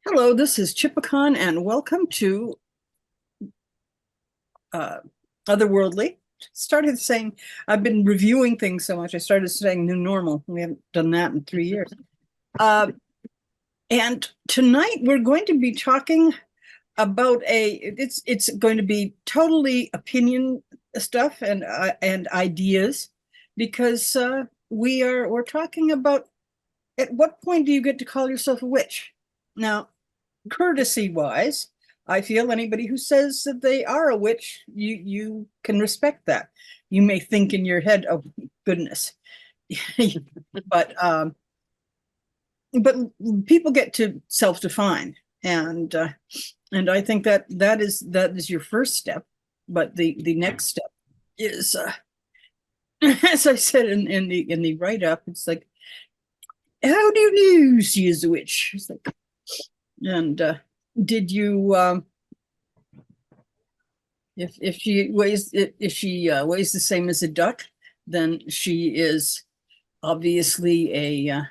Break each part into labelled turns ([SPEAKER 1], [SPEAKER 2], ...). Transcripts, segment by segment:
[SPEAKER 1] Hello, this is Chipicon, and welcome to uh, Otherworldly. Started saying, I've been reviewing things so much, I started saying new normal. We haven't done that in 3 years. And tonight we're going to be talking about it's going to be totally opinion stuff and ideas, because we're talking about at what point do you get to call yourself a witch? Now, courtesy wise, I feel anybody who says that they are a witch, you can respect that. You may think in your head, oh goodness. but but people get to self-define, and I think that is your first step. But the next step is as I said in the write-up, it's like, how do you know she is a witch? It's like, and did you if she weighs weighs the same as a duck, then she is obviously a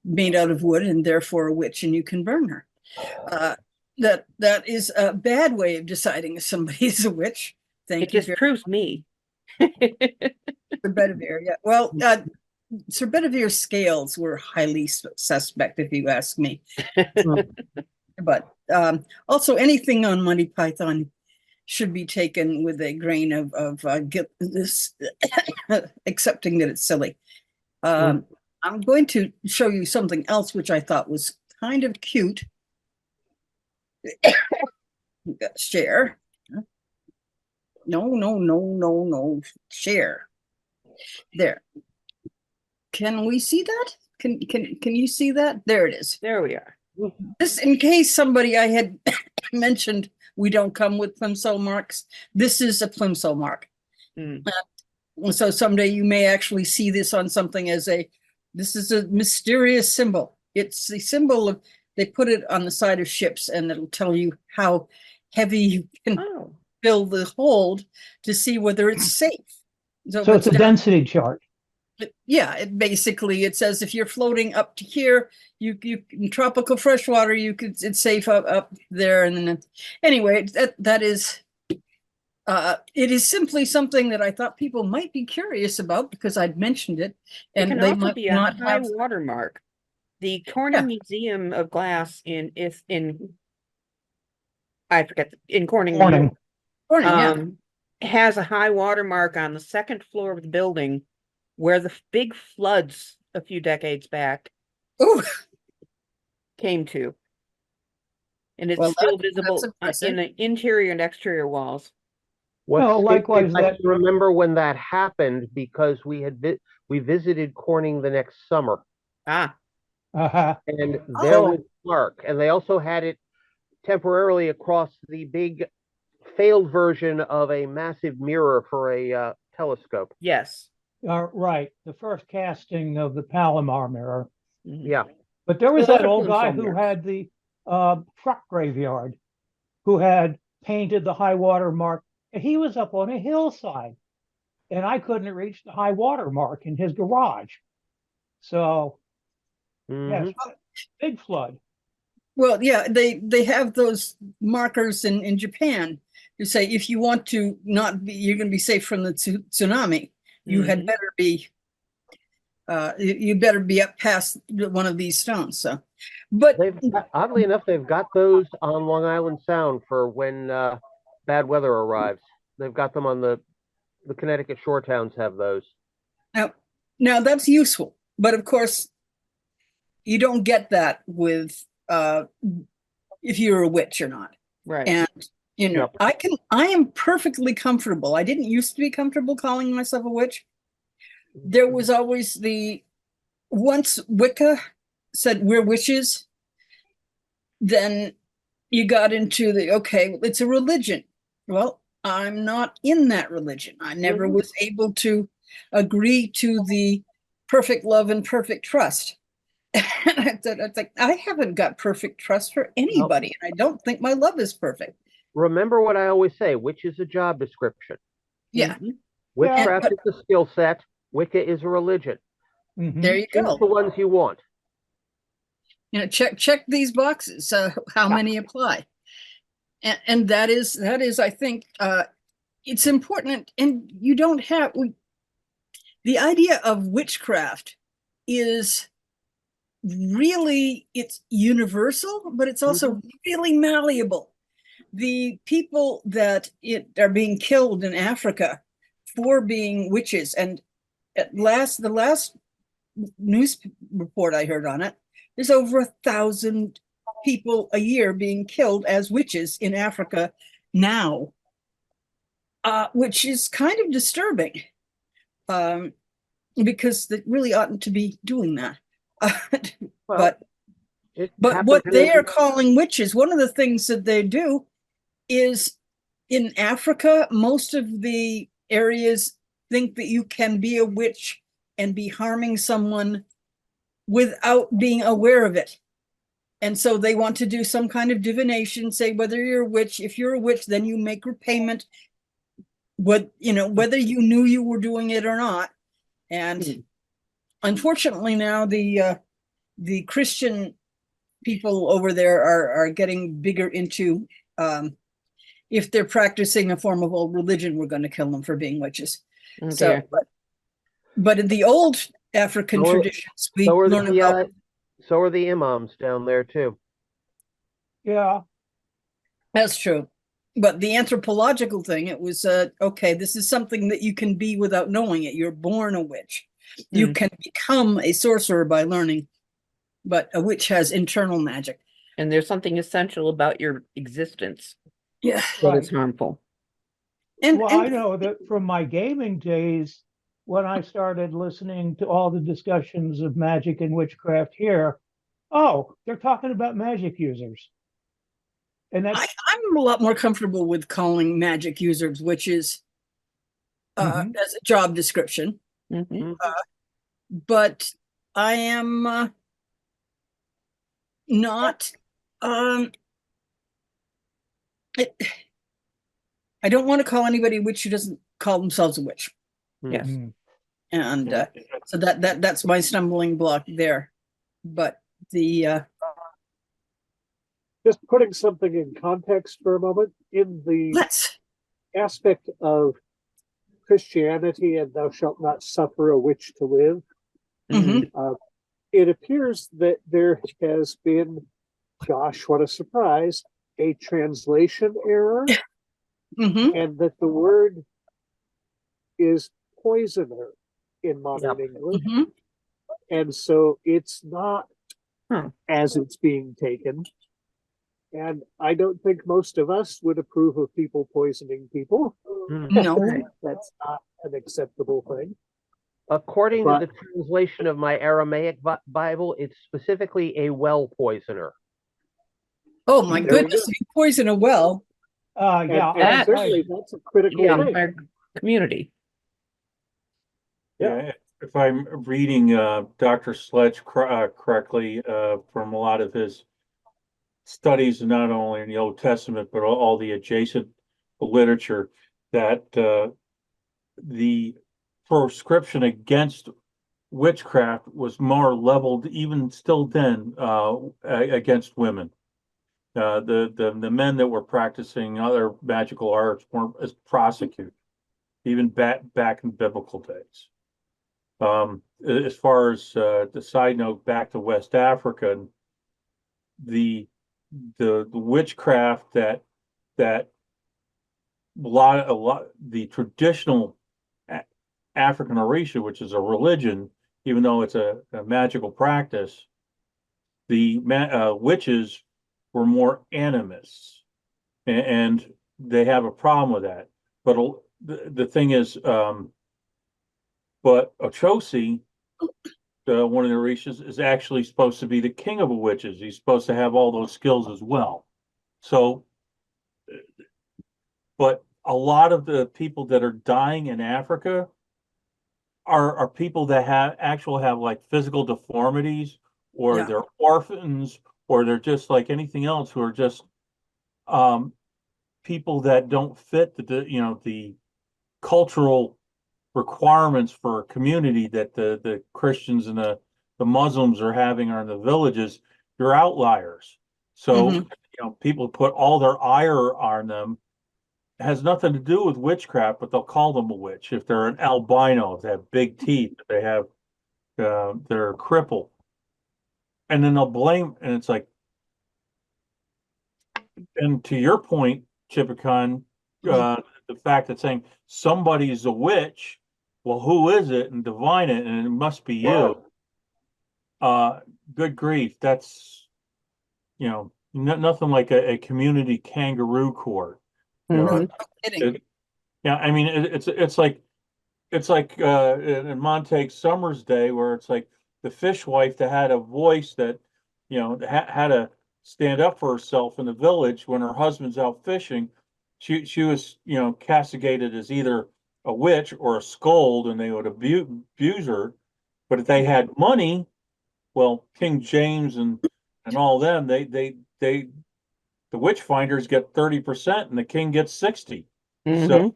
[SPEAKER 1] made out of wood and therefore a witch, and you can burn her. That is a bad way of deciding if somebody is a witch.
[SPEAKER 2] It just proves me.
[SPEAKER 1] Sir Bedivere, yeah. Well, Sir Bedivere's scales were highly suspect, if you ask me. But also, anything on Monty Python should be taken with a grain of this, accepting that it's silly. I'm going to show you something else which I thought was kind of cute. Share. No. Share. There. Can we see that? Can you see that? There it is.
[SPEAKER 2] There we are.
[SPEAKER 1] This, in case somebody I had mentioned, we don't come with Plimsoll marks. This is a Plimsoll mark. So someday you may actually see this on something as this is a mysterious symbol. It's the symbol of, they put it on the side of ships, and it'll tell you how heavy you can fill the hold to see whether it's safe.
[SPEAKER 3] So it's a density chart.
[SPEAKER 1] Yeah, it says if you're floating up to here, you in tropical freshwater, it's safe up there. And then anyway, that is it is simply something that I thought people might be curious about, because I'd mentioned it, and they might
[SPEAKER 2] be
[SPEAKER 1] not
[SPEAKER 2] a high watermark. The Corning Museum of Glass in I forget, in Corning, has a high watermark on the second floor of the building, where the big floods a few decades back came to. And it's still visible in the interior and exterior walls.
[SPEAKER 4] Likewise, I remember when that happened, because we visited Corning the next summer.
[SPEAKER 2] And
[SPEAKER 4] there was Clark, and they also had it temporarily across the big failed version of a massive mirror for a telescope.
[SPEAKER 2] Yes.
[SPEAKER 3] Right. The first casting of the Palomar mirror.
[SPEAKER 4] Yeah.
[SPEAKER 3] But there was that old guy who had the truck graveyard, who had painted the high water mark. He was up on a hillside, and I couldn't reach the high water mark in his garage. So, yes, big flood.
[SPEAKER 1] Well, yeah, they have those markers in Japan who say, if you want to not be, you're going to be safe from the tsunami, you had better be you better be up past one of these stones. So, but
[SPEAKER 4] oddly enough, they've got those on Long Island Sound for when bad weather arrives. They've got them on the Connecticut shore towns have those.
[SPEAKER 1] Now that's useful, but of course you don't get that with if you're a witch or not.
[SPEAKER 2] Right.
[SPEAKER 1] And I am perfectly comfortable. I didn't used to be comfortable calling myself a witch. There was always once Wicca said we're witches, then you got into it's a religion. Well, I'm not in that religion. I never was able to agree to the perfect love and perfect trust. It's like, I haven't got perfect trust for anybody, and I don't think my love is perfect.
[SPEAKER 4] Remember what I always say, witch is a job description.
[SPEAKER 1] Yeah.
[SPEAKER 4] Witchcraft is a skill set. Wicca is a religion.
[SPEAKER 1] There you go.
[SPEAKER 4] Choose the ones you want.
[SPEAKER 1] check these boxes. How many apply? And that is, I think, it's important. And you don't have the idea of witchcraft is really, it's universal, but it's also really malleable. The people that are being killed in Africa for being witches, and the last news report I heard on it, there's over 1,000 people a year being killed as witches in Africa now, which is kind of disturbing, because they really oughtn't to be doing that. But what they are calling witches, one of the things that they do is, in Africa, most of the areas think that you can be a witch and be harming someone without being aware of it. And so they want to do some kind of divination, say whether you're a witch. If you're a witch, then you make repayment, whether you knew you were doing it or not. And unfortunately now the Christian people over there are getting bigger into, if they're practicing a form of old religion, we're going to kill them for being witches.
[SPEAKER 2] Okay.
[SPEAKER 1] So, but in the old African traditions, we learn about.
[SPEAKER 4] So are the imams down there too.
[SPEAKER 3] Yeah,
[SPEAKER 1] That's true. But the anthropological thing, it was, okay, this is something that you can be without knowing it. You're born a witch. You can become a sorcerer by learning, but a witch has internal magic.
[SPEAKER 2] And there's something essential about your existence.
[SPEAKER 1] Yeah.
[SPEAKER 2] That is harmful.
[SPEAKER 3] I know that from my gaming days, when I started listening to all the discussions of magic and witchcraft here, they're talking about magic users. And that's
[SPEAKER 1] I'm a lot more comfortable with calling magic users witches as a job description. But I am not, I don't want to call anybody a witch who doesn't call themselves a witch.
[SPEAKER 2] Yes.
[SPEAKER 1] And so that's my stumbling block there. But the
[SPEAKER 5] just putting something in context for a moment, in the aspect of Christianity and thou shalt not suffer a witch to live, it appears that there has been, gosh, what a surprise, a translation error, and that the word is poisoner in modern English. And so it's not as it's being taken. And I don't think most of us would approve of people poisoning people.
[SPEAKER 1] No.
[SPEAKER 5] That's not an acceptable thing.
[SPEAKER 4] According to the translation of my Aramaic Bible, it's specifically a well poisoner.
[SPEAKER 1] Oh my goodness, you poison a well.
[SPEAKER 5] And certainly that's a critical thing.
[SPEAKER 2] Our community.
[SPEAKER 6] Yeah, if I'm reading Dr. Sledge correctly, from a lot of his studies, not only in the Old Testament, but all the adjacent literature, that the proscription against witchcraft was more leveled, even still then, against women. The men that were practicing other magical arts weren't as prosecuted, even back in biblical days. As far as the side note, back to West Africa, the witchcraft that a lot the traditional African Orisha, which is a religion, even though it's a magical practice, the witches were more animists, and they have a problem with that. But the thing is, but Ochosi, one of the Orishas, is actually supposed to be the king of the witches. He's supposed to have all those skills as well. So, but a lot of the people that are dying in Africa are people that have like physical deformities, or they're orphans, or they're just like anything else, who are just people that don't fit the cultural requirements for a community that the Christians and the Muslims are having, or in the villages. you're outliers. So, people put all their ire on them. It has nothing to do with witchcraft, but they'll call them a witch. If they're an albino, if they have big teeth, if they have, they're crippled. And then they'll blame, and it's like, and to your point, Chipicon, the fact that saying somebody's a witch, well, who is it? And divine it, and it must be you. Good grief. That's, nothing like a community kangaroo court.
[SPEAKER 2] Mhm.
[SPEAKER 6] Yeah, I mean, it's like in Montague Summer's day, where it's like the fishwife that had a voice that, had to stand up for herself in the village when her husband's out fishing. She was, castigated as either a witch or a scold, and they would abuse her. But if they had money, well, King James and all them, the witch finders get 30% and the king gets 60. So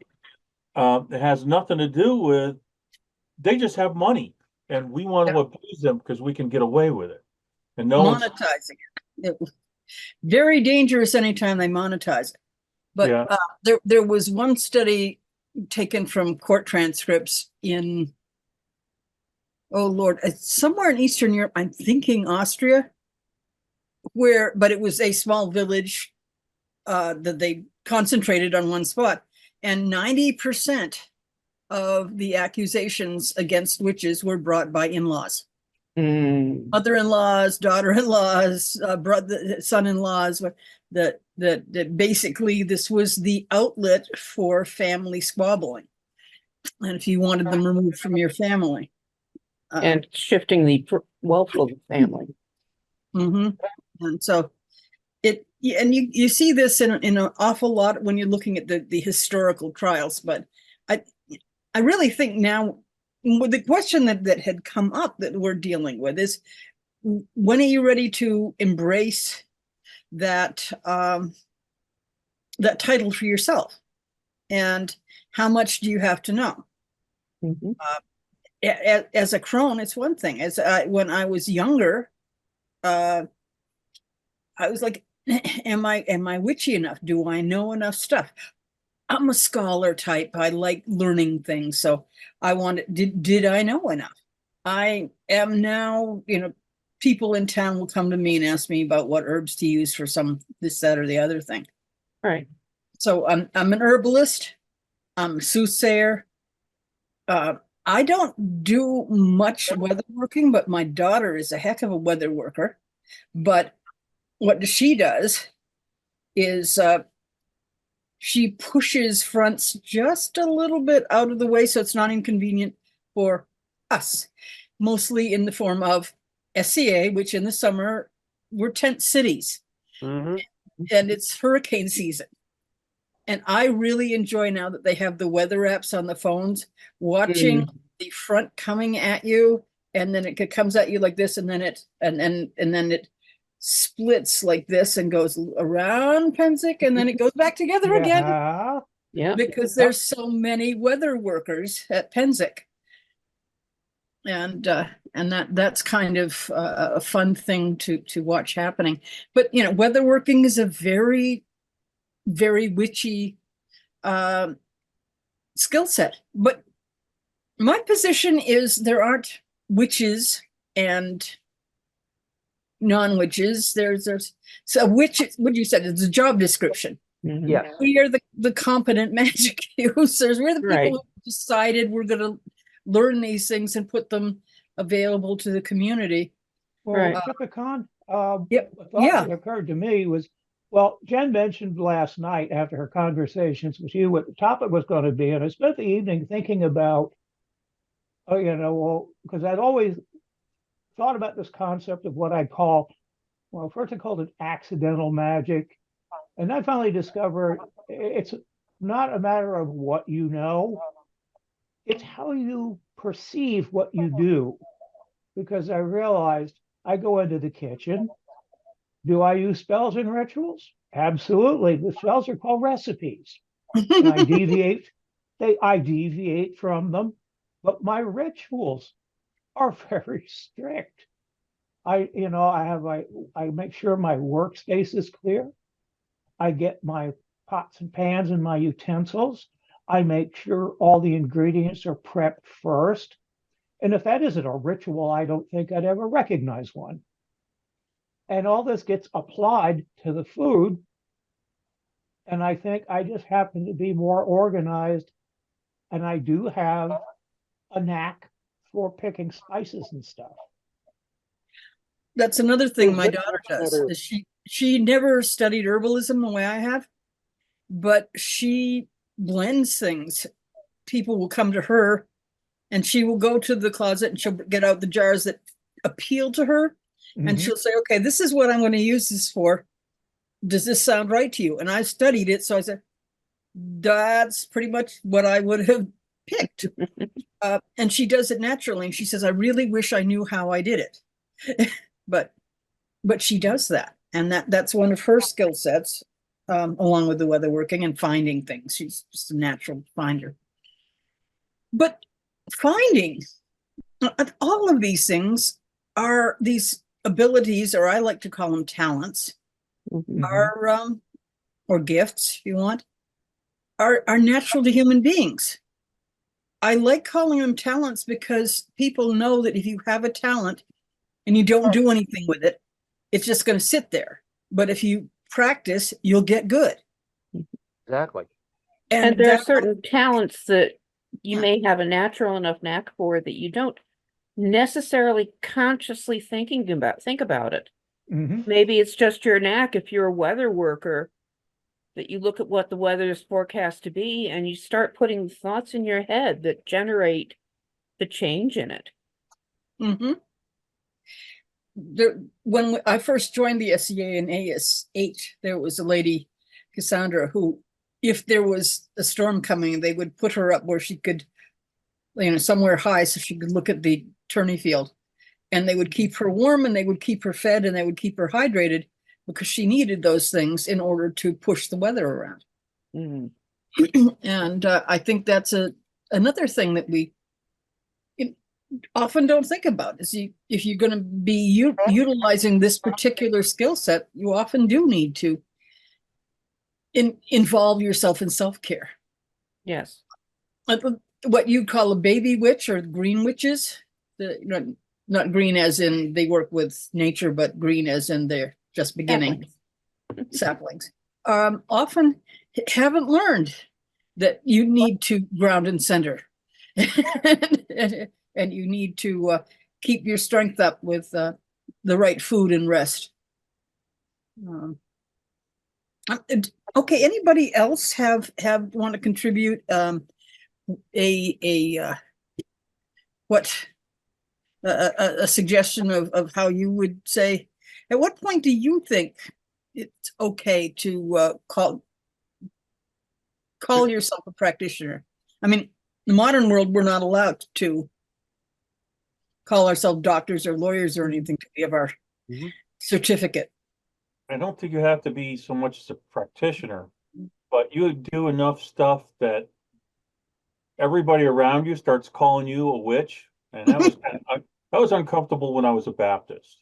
[SPEAKER 6] it has nothing to do with, they just have money, and we want to abuse them because we can get away with it. And
[SPEAKER 1] monetizing it. Very dangerous anytime they monetize it. But there was one study taken from court transcripts in, oh Lord, somewhere in Eastern Europe, I'm thinking Austria, but it was a small village that they concentrated on one spot. And 90% of the accusations against witches were brought by in-laws. Mother-in-laws, daughter-in-laws, brother, son-in-laws, that basically this was the outlet for family squabbling. And if you wanted them removed from your family.
[SPEAKER 2] And shifting the wealth of the family.
[SPEAKER 1] And so you see this in an awful lot when you're looking at the historical trials, but I really think now the question that had come up that we're dealing with is, when are you ready to embrace that that title for yourself, and how much do you have to know? As a crone, it's one thing. When I was younger, I was like, am I witchy enough? Do I know enough stuff? I'm a scholar type. I like learning things. So I wanted, did I know enough? I am now, people in town will come to me and ask me about what herbs to use for this, that, or the other thing.
[SPEAKER 2] Right.
[SPEAKER 1] So I'm an herbalist. I'm a soothsayer. I don't do much weather working, but my daughter is a heck of a weather worker. But what she does is she pushes fronts just a little bit out of the way so it's not inconvenient for us, mostly in the form of SCA, which in the summer we're tent cities. And it's hurricane season. And I really enjoy now that they have the weather apps on the phones, watching the front coming at you, and then it comes at you like this, and then it splits like this and goes around Pennsic, and then it goes back together again.
[SPEAKER 2] Yeah.
[SPEAKER 1] Because there's so many weather workers at Pennsic. And that's kind of a fun thing to watch happening. But weather working is a very, very witchy skill set. But my position is there aren't witches and non-witches. So witch, what you said, it's a job description.
[SPEAKER 4] Yes.
[SPEAKER 1] We are the competent magic users. We're the people who decided we're going to learn these things and put them available to the community.
[SPEAKER 3] Well, Typicon, a thought that occurred to me was, well, Jen mentioned last night after her conversations with you what the topic was going to be, and I spent the evening thinking about, because I'd always thought about this concept of what I call, first I called it accidental magic, and I finally discovered it's not a matter of what you know, it's how you perceive what you do. Because I realized I go into the kitchen. Do I use spells and rituals? Absolutely. The spells are called recipes. And I deviate from them, but my rituals are very strict. I make sure my workspace is clear. I get my pots and pans and my utensils. I make sure all the ingredients are prepped first. And if that isn't a ritual, I don't think I'd ever recognize one. And all this gets applied to the food. And I think I just happen to be more organized. And I do have a knack for picking spices and stuff.
[SPEAKER 1] That's another thing my daughter does. Is she never studied herbalism the way I have, but she blends things. People will come to her and she will go to the closet and she'll get out the jars that appeal to her. And she'll say, okay, this is what I'm going to use this for. Does this sound right to you? And I studied it. So I said, that's pretty much what I would have picked. And she does it naturally. And she says, I really wish I knew how I did it. but she does that. And that's one of her skill sets, along with the weatherworking and finding things. She's just a natural finder. But finding all of these things are these abilities, or I like to call them talents, are or gifts, if you want, are natural to human beings. I like calling them talents because people know that if you have a talent and you don't do anything with it, it's just going to sit there. But if you practice, you'll get good.
[SPEAKER 4] Exactly.
[SPEAKER 2] And there are certain talents that you may have a natural enough knack for that you don't necessarily consciously think about it. Maybe it's just your knack if you're a weather worker, that you look at what the weather is forecast to be and you start putting thoughts in your head that generate the change in it.
[SPEAKER 1] When I first joined the SEA in AS8, there was a lady, Cassandra, who, if there was a storm coming, they would put her up where she could, somewhere high so she could look at the tourney field. And they would keep her warm and they would keep her fed and they would keep her hydrated because she needed those things in order to push the weather around. And I think that's another thing that we often don't think about is if you're going to be utilizing this particular skill set, you often do need to involve yourself in self-care.
[SPEAKER 2] Yes.
[SPEAKER 1] What you call a baby witch or green witches, not green as in they work with nature, but green as in they're just beginning. Saplings. Often haven't learned that you need to ground and center. And you need to keep your strength up with the right food and rest. Okay, anybody else have want to contribute a suggestion of how you would say, at what point do you think it's okay to call yourself a practitioner? I mean, in the modern world, we're not allowed to call ourselves doctors or lawyers or anything to give our certificate.
[SPEAKER 6] I don't think you have to be so much as a practitioner, but you do enough stuff that everybody around you starts calling you a witch. And that was uncomfortable when I was a Baptist.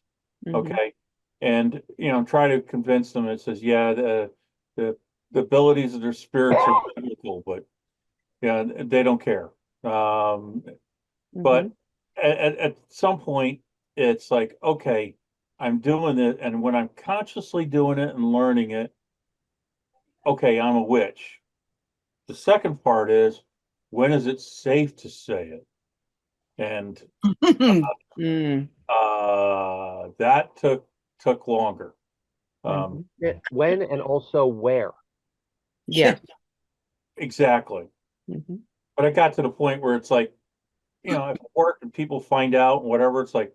[SPEAKER 6] Okay. And, try to convince them. It says, yeah, the abilities of their spirits are biblical, but yeah, they don't care. But at some point, it's like, okay, I'm doing it. And when I'm consciously doing it and learning it, okay, I'm a witch. The second part is, when is it safe to say it? And that took longer.
[SPEAKER 4] When and also where.
[SPEAKER 2] Yeah.
[SPEAKER 6] Exactly. But I got to the point where it's like, if I work and people find out and whatever, it's like,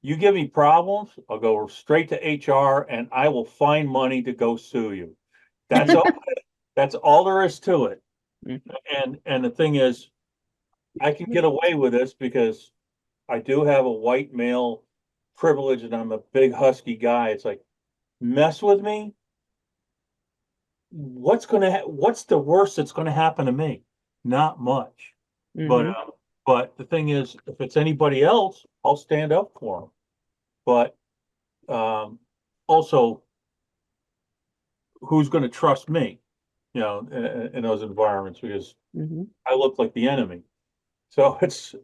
[SPEAKER 6] you give me problems, I'll go straight to HR and I will find money to go sue you. That's all. That's all there is to it. And the thing is, I can get away with this because I do have a white male privilege and I'm a big husky guy. It's like, mess with me. What's the worst that's going to happen to me? Not much. But the thing is, if it's anybody else, I'll stand up for them. but also who's going to trust me, in those environments, because I look like the enemy. So it's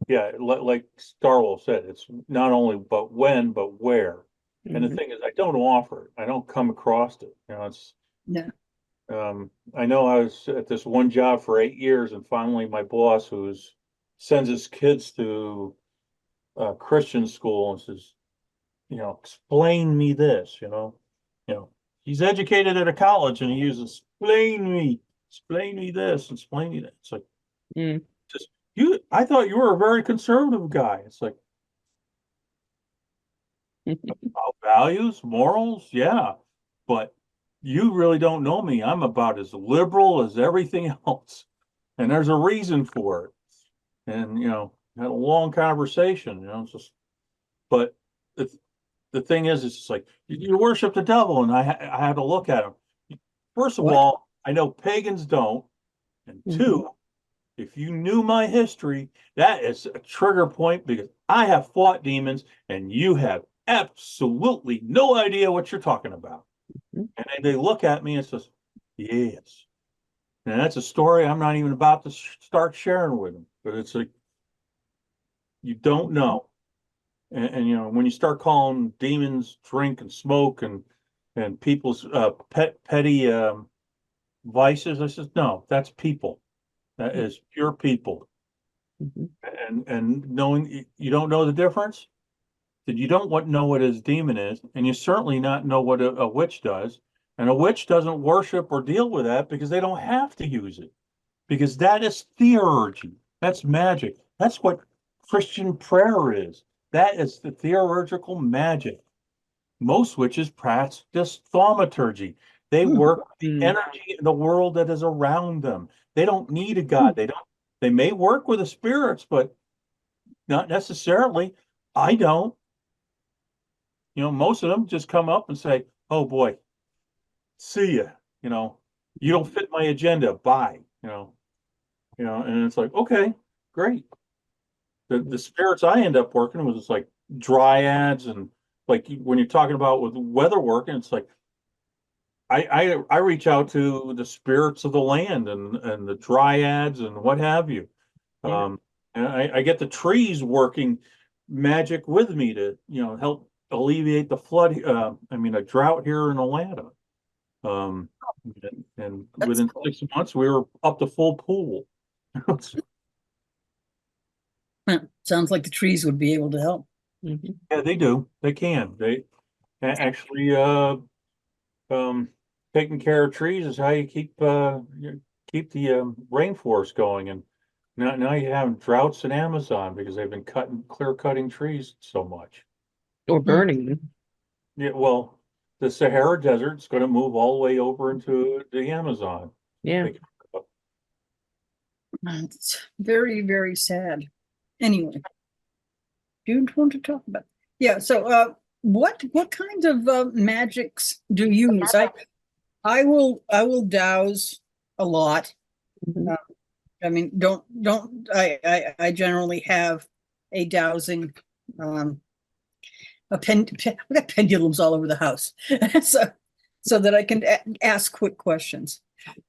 [SPEAKER 6] yeah, like Starwolf said, it's not only but when, but where. And the thing is, I don't offer it. I don't come across it. It's I know I was at this one job for 8 years, and finally my boss, sends his kids to Christian school, and says, explain me this, he's educated at a college, and he uses explain me this, explain me that. It's like, just I thought you were a very conservative guy. It's like, about values, morals, yeah, but you really don't know me. I'm about as liberal as everything else, and there's a reason for it. And had a long conversation. It's just, but the thing is, it's just like you worship the devil, and I had to look at him. First of all, I know pagans don't, and two, if you knew my history, that is a trigger point, because I have fought demons, and you have absolutely no idea what you're talking about. And they look at me and says, yes. And that's a story I'm not even about to start sharing with them. But it's like, you don't know. And when you start calling demons drink and smoke and people's petty vices, I says, no, that's people. That is pure people. And knowing you don't know the difference, that you don't know what his demon is, and you certainly not know what a witch does. And a witch doesn't worship or deal with that because they don't have to use it, because that is theurgy. That's magic. That's what Christian prayer is. That is the theurgical magic. Most witches practice thaumaturgy. They work the energy in the world that is around them. They don't need a god. They may work with the spirits, but not necessarily. I don't. Most of them just come up and say, oh boy, see ya. You don't fit my agenda. Bye. And it's like, okay, great. The spirits I end up working with is like dryads, and like when you're talking about with weather working, it's like I reach out to the spirits of the land and the dryads and what have you. And I get the trees working magic with me to help alleviate the flood. A drought here in Atlanta. And within 6 months we were up to full pool.
[SPEAKER 1] Sounds like the trees would be able to help.
[SPEAKER 6] Yeah, they do. They can. They actually taking care of trees is how you keep the rainforest going. And now you have droughts in Amazon because they've been clear cutting trees so much.
[SPEAKER 2] Or burning them.
[SPEAKER 6] Yeah, well, the Sahara Desert's going to move all the way over into the Amazon.
[SPEAKER 2] Yeah.
[SPEAKER 1] It's very, very sad. Anyway, do you want to talk about? Yeah. So, what kinds of magics do you use? I will douse a lot. I generally have a dowsing. We got pendulums all over the house, so that I can ask quick questions,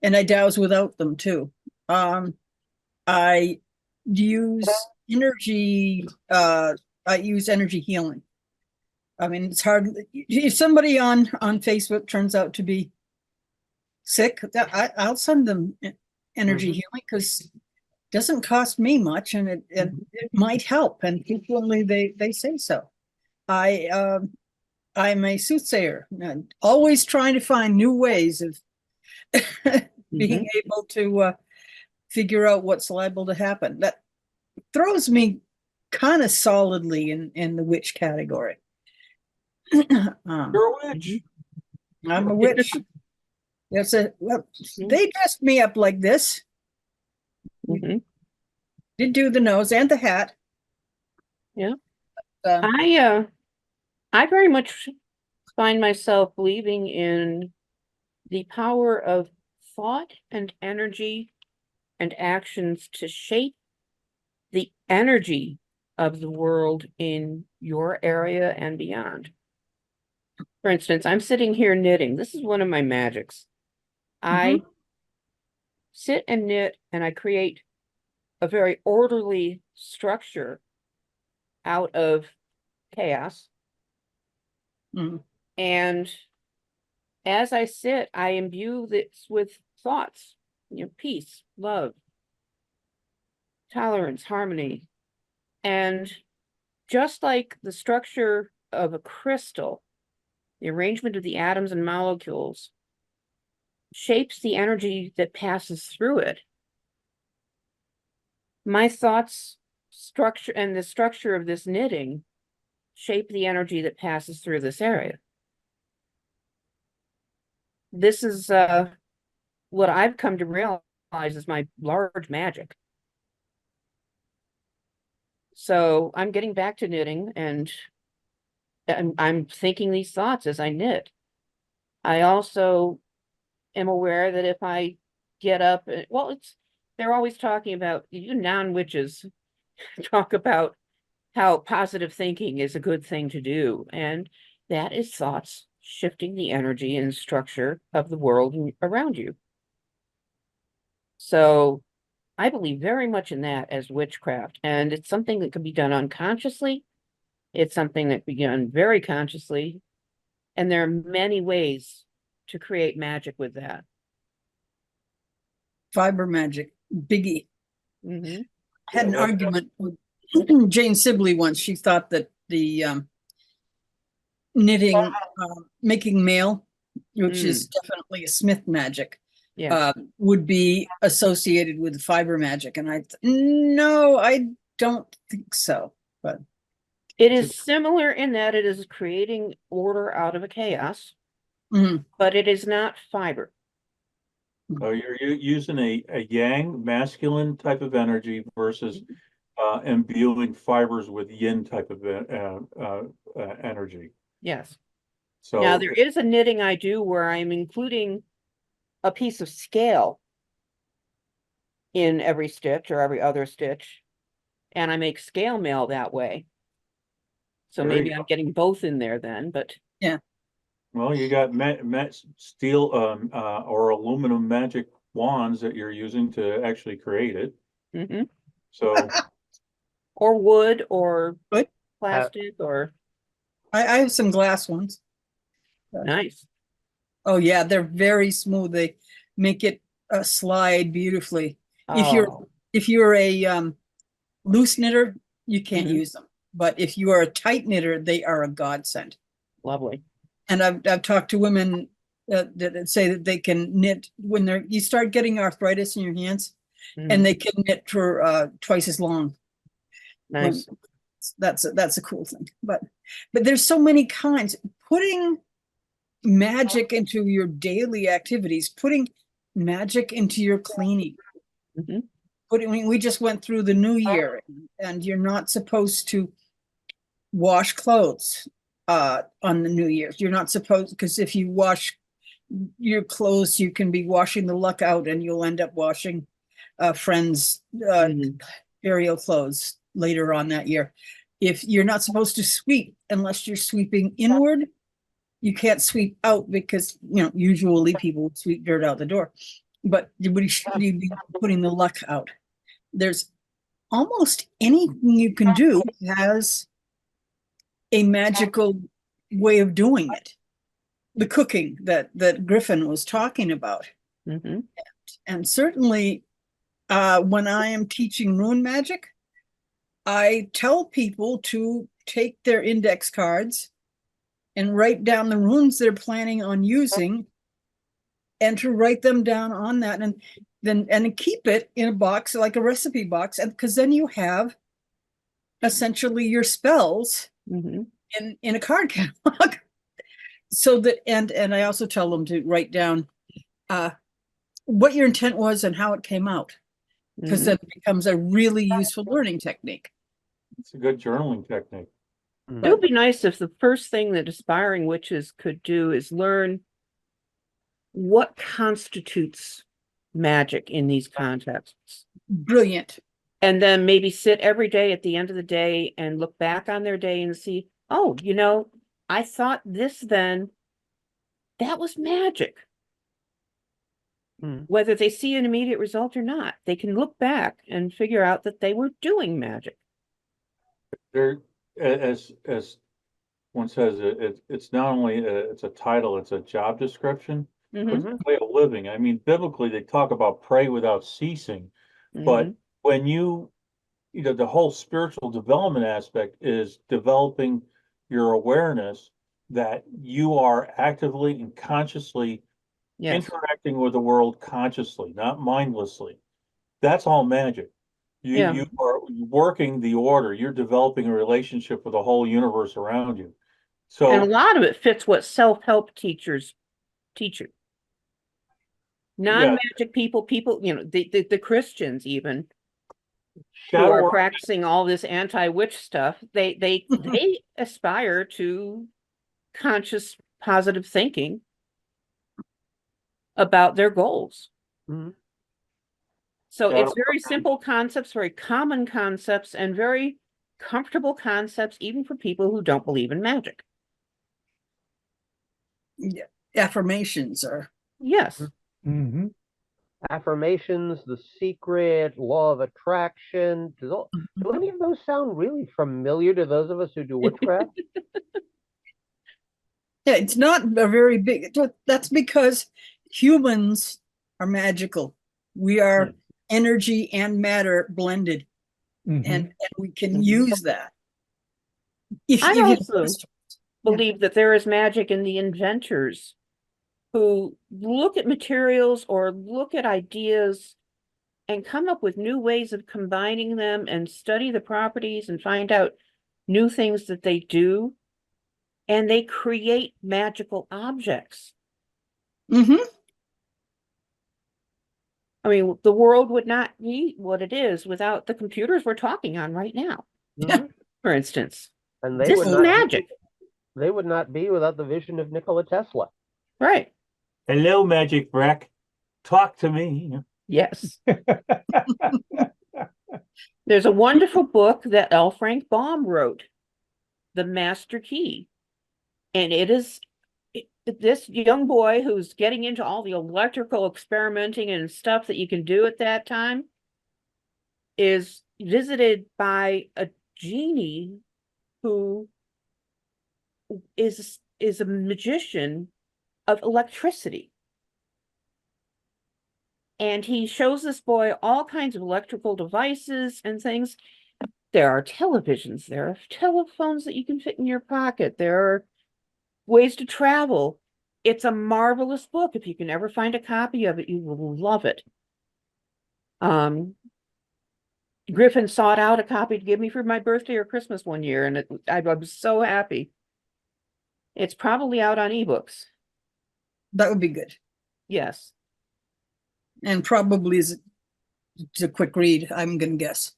[SPEAKER 1] and I douse without them too. I use energy. I use energy healing. It's hard if somebody on Facebook turns out to be sick. I'll send them energy healing, because it doesn't cost me much, and it might help. And frequently they say so. I'm a soothsayer, always trying to find new ways of being able to figure out what's liable to happen. That throws me kind of solidly in the witch category.
[SPEAKER 6] You're a witch.
[SPEAKER 1] I'm a witch. Yes, they dressed me up like this. Did do the nose and the hat.
[SPEAKER 2] Yeah. I very much find myself believing in the power of thought and energy and actions to shape the energy of the world in your area and beyond. For instance, I'm sitting here knitting. This is one of my magics. I sit and knit, and I create a very orderly structure out of chaos. And as I sit, I imbue this with thoughts, peace, love, tolerance, harmony. And just like the structure of a crystal, the arrangement of the atoms and molecules shapes the energy that passes through it. My thoughts structure and the structure of this knitting shape the energy that passes through this area. This is what I've come to realize is my large magic. So I'm getting back to knitting, and I'm thinking these thoughts as I knit. I also am aware that if I get up, they're always talking about, you non-witches talk about how positive thinking is a good thing to do. And that is thoughts shifting the energy and structure of the world around you. So I believe very much in that as witchcraft, and it's something that can be done unconsciously. It's something that can be done very consciously, and there are many ways to create magic with that.
[SPEAKER 1] Fiber magic, biggie.
[SPEAKER 2] Mm-hmm.
[SPEAKER 1] I had an argument with Jane Sibley once. She thought that the knitting, making mail, which is definitely a Smith magic, would be associated with fiber magic. And no, I don't think so. But
[SPEAKER 2] it is similar in that it is creating order out of a chaos, but it is not fiber.
[SPEAKER 6] So you're using a yang masculine type of energy versus imbuing fibers with yin type of energy.
[SPEAKER 2] Yes.
[SPEAKER 6] So
[SPEAKER 2] now there is a knitting I do where I'm including a piece of scale in every stitch or every other stitch, and I make scale mail that way. So maybe I'm getting both in there then, but
[SPEAKER 1] yeah.
[SPEAKER 6] Well, you got steel or aluminum magic wands that you're using to actually create it. So,
[SPEAKER 2] or wood or plastic or.
[SPEAKER 1] I have some glass ones.
[SPEAKER 2] Nice.
[SPEAKER 1] Oh yeah, they're very smooth. They make it slide beautifully. If you're a loose knitter, you can't use them. But if you are a tight knitter, they are a godsend.
[SPEAKER 2] Lovely.
[SPEAKER 1] And I've talked to women that say that they can knit when you start getting arthritis in your hands, and they can knit for twice as long.
[SPEAKER 2] Nice.
[SPEAKER 1] That's a cool thing. But there's so many kinds. Putting magic into your daily activities, putting magic into your cleaning. We just went through the new year, and you're not supposed to wash clothes on the New Year's. You're not supposed, because if you wash your clothes, you can be washing the luck out, and you'll end up washing friends' burial clothes later on that year. If you're not supposed to sweep unless you're sweeping inward, you can't sweep out because usually people would sweep dirt out the door, but you'd be putting the luck out. There's almost anything you can do has a magical way of doing it. The cooking that Griffin was talking about. And certainly when I am teaching rune magic, I tell people to take their index cards and write down the runes they're planning on using, and to write them down on that, and then keep it in a box, like a recipe box, and because then you have essentially your spells in a card catalog. So that and I also tell them to write down what your intent was and how it came out, because that becomes a really useful learning technique.
[SPEAKER 6] It's a good journaling technique.
[SPEAKER 2] It would be nice if the first thing that aspiring witches could do is learn what constitutes magic in these contexts.
[SPEAKER 1] Brilliant.
[SPEAKER 2] and then maybe sit every day at the end of the day and look back on their day and see, oh, I thought this then, that was magic. Whether they see an immediate result or not, they can look back and figure out that they were doing magic.
[SPEAKER 6] There, as one says, it's not only it's a title, it's a job description. It's a way of living. I mean, biblically, they talk about pray without ceasing, but when the whole spiritual development aspect is developing your awareness that you are actively and consciously interacting with the world consciously, not mindlessly. That's all magic. You are working the order. You're developing a relationship with the whole universe around you. So,
[SPEAKER 2] and a lot of it fits what self-help teachers teach you. Non-magic people, the Christians even, who are practicing all this anti-witch stuff, they aspire to conscious positive thinking about their goals. So it's very simple concepts, very common concepts, and very comfortable concepts, even for people who don't believe in magic.
[SPEAKER 1] Yeah. Affirmations are.
[SPEAKER 2] Yes.
[SPEAKER 4] Affirmations, The Secret, Law of Attraction. Do any of those sound really familiar to those of us who do witchcraft?
[SPEAKER 1] Yeah, it's not a very big. That's because humans are magical. We are energy and matter blended, and we can use that.
[SPEAKER 2] I also believe that there is magic in the inventors who look at materials or look at ideas and come up with new ways of combining them and study the properties and find out new things that they do, and they create magical objects. I mean, the world would not be what it is without the computers we're talking on right now, for instance.
[SPEAKER 4] And
[SPEAKER 2] this is magic.
[SPEAKER 4] They would not be without the vision of Nikola Tesla.
[SPEAKER 2] Right.
[SPEAKER 6] Hello, Magic Breck. Talk to me.
[SPEAKER 2] Yes. There's a wonderful book that L. Frank Baum wrote, The Master Key. And it is this young boy who's getting into all the electrical experimenting and stuff that you can do at that time is visited by a genie who is a magician of electricity. And he shows this boy all kinds of electrical devices and things. There are televisions, there are telephones that you can fit in your pocket, there are ways to travel. It's a marvelous book. If you can ever find a copy of it, you will love it. Griffin sought out a copy to give me for my birthday or Christmas one year, and I was so happy. It's probably out on ebooks.
[SPEAKER 1] That would be good.
[SPEAKER 2] Yes.
[SPEAKER 1] And probably is a quick read, I'm going to guess.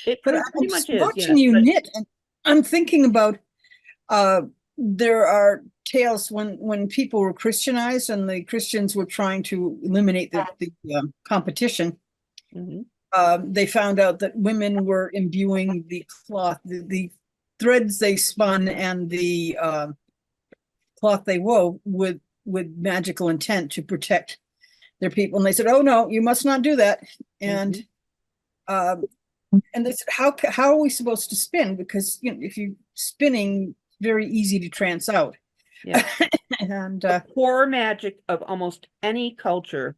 [SPEAKER 2] It
[SPEAKER 1] but
[SPEAKER 2] pretty much is.
[SPEAKER 1] Watching you knit, and I'm thinking about there are tales when people were Christianized and the Christians were trying to eliminate the competition. They found out that women were imbuing the cloth, the threads they spun and the cloth they wove with magical intent to protect their people. And they said, "Oh no, you must not do that." And they said, "How are we supposed to spin? Because if you're spinning, very easy to trance out."
[SPEAKER 2] Yeah.
[SPEAKER 1] And
[SPEAKER 2] core magic of almost any culture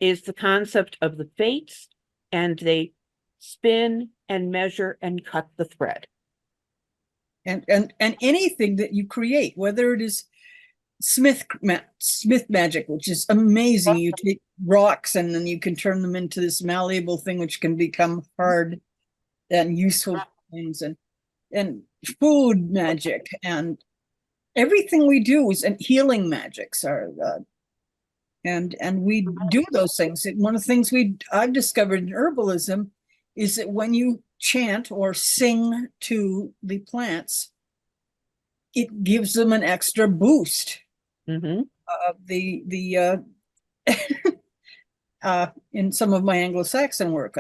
[SPEAKER 2] is the concept of the fates, and they spin and measure and cut the thread.
[SPEAKER 1] And anything that you create, whether it is Smith magic, which is amazing. You take rocks and then you can turn them into this malleable thing, which can become hard and useful things, and food magic, and everything we do is, and healing magics are, and we do those things. And one of the things I've discovered in herbalism is that when you chant or sing to the plants, it gives them an extra boost. In some of my Anglo-Saxon work,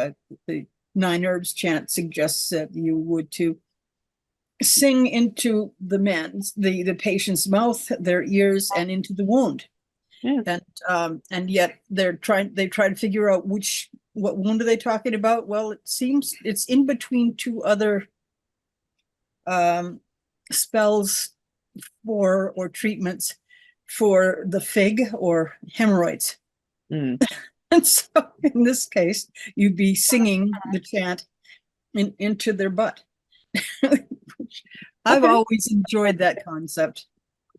[SPEAKER 1] the nine herbs chant suggests that you would to sing into the patient's mouth, their ears, and into the wound.
[SPEAKER 2] Yeah.
[SPEAKER 1] And yet they try to figure out what wound are they talking about. Well, it seems it's in between two other spells or treatments for the fig or hemorrhoids.
[SPEAKER 2] Mm.
[SPEAKER 1] And so in this case, you'd be singing the chant into their butt. I've always enjoyed that concept.